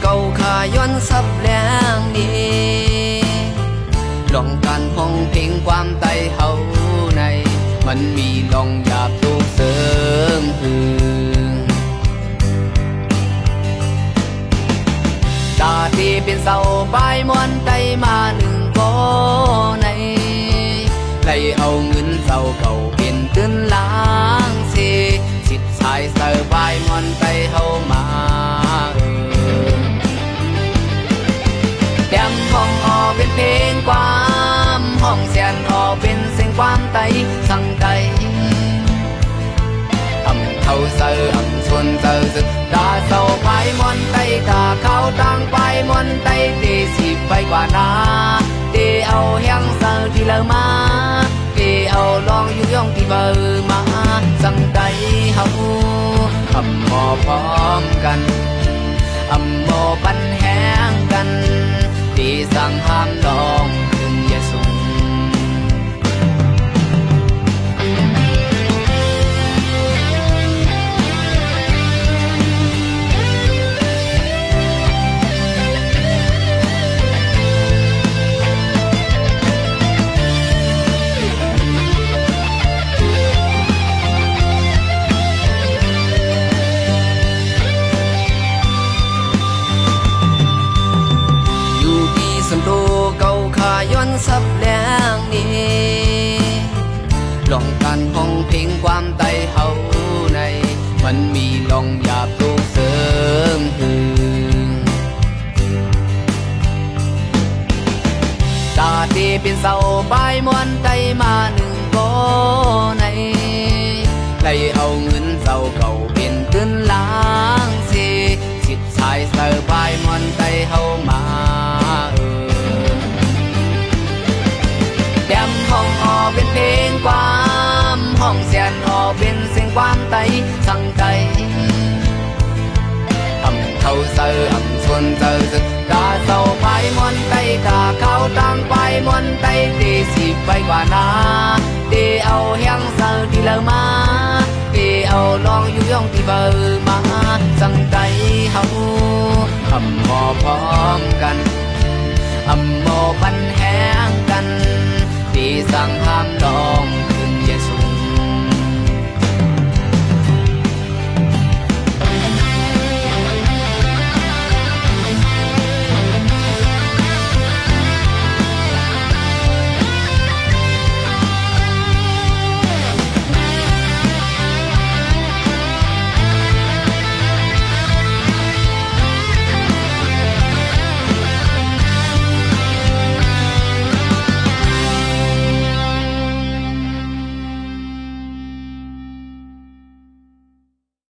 เก่าขาย้อนซับแรงนี้ลองการห้องเพลงความไตเฮาในมันมีลองหยาบทุกเสริมหือตาที่เป็นเสาใบมวนไตมาหนึ่งก็ในไล่เอาเงินเสาเก่าเป็นตื้นล้างสิสิทธิ์ชายเสาใบมวนไตเฮามาแดมห้องออกเป็นเพลงความห้องเสียนออกเป็นเสียงความไตสั่งไตเท่าเสือชวนเสือสึกตาเศร้าไปมวนไตตาเขาตั้งไปมวนไตตีสิบไปกว่านาตีเอาแห้งเสือที่เลอมาตีเอาลองยุ่งยองที่เบอร์มาสั่งไตเฮาหมอพร้อมกันหมอปันแห้งกันที่สั่งห้ามลองขึ้นอย่าสูงสันโดเก่าขาย้อนซับแรงนี้ลองการห้องเพลงความไตเฮาในมันมีลองหยาบทุกเสริมหือตาที่เป็นเสาใบมวนไตมาหนึ่งก็ในไล่เอาเงินเสาเก่าเป็นตื้นล้างสิสิทธิ์ชายเสาใบมวนไตเฮามาแดมห้องออกเป็นเพลงความห้องเสียนออกเป็นเสียงความไตสั่งไตเท่าเสือชวนเสือสึกตาเศร้าไปมวนไตตาเขาตั้งไปมวนไตตีสิบไปกว่านาตีเอาแห้งเสือที่เลอมาตีเอาลองยุ่งยองที่เบอร์มาสั่งไตเฮาหมอพร้อมกันหมอปันแห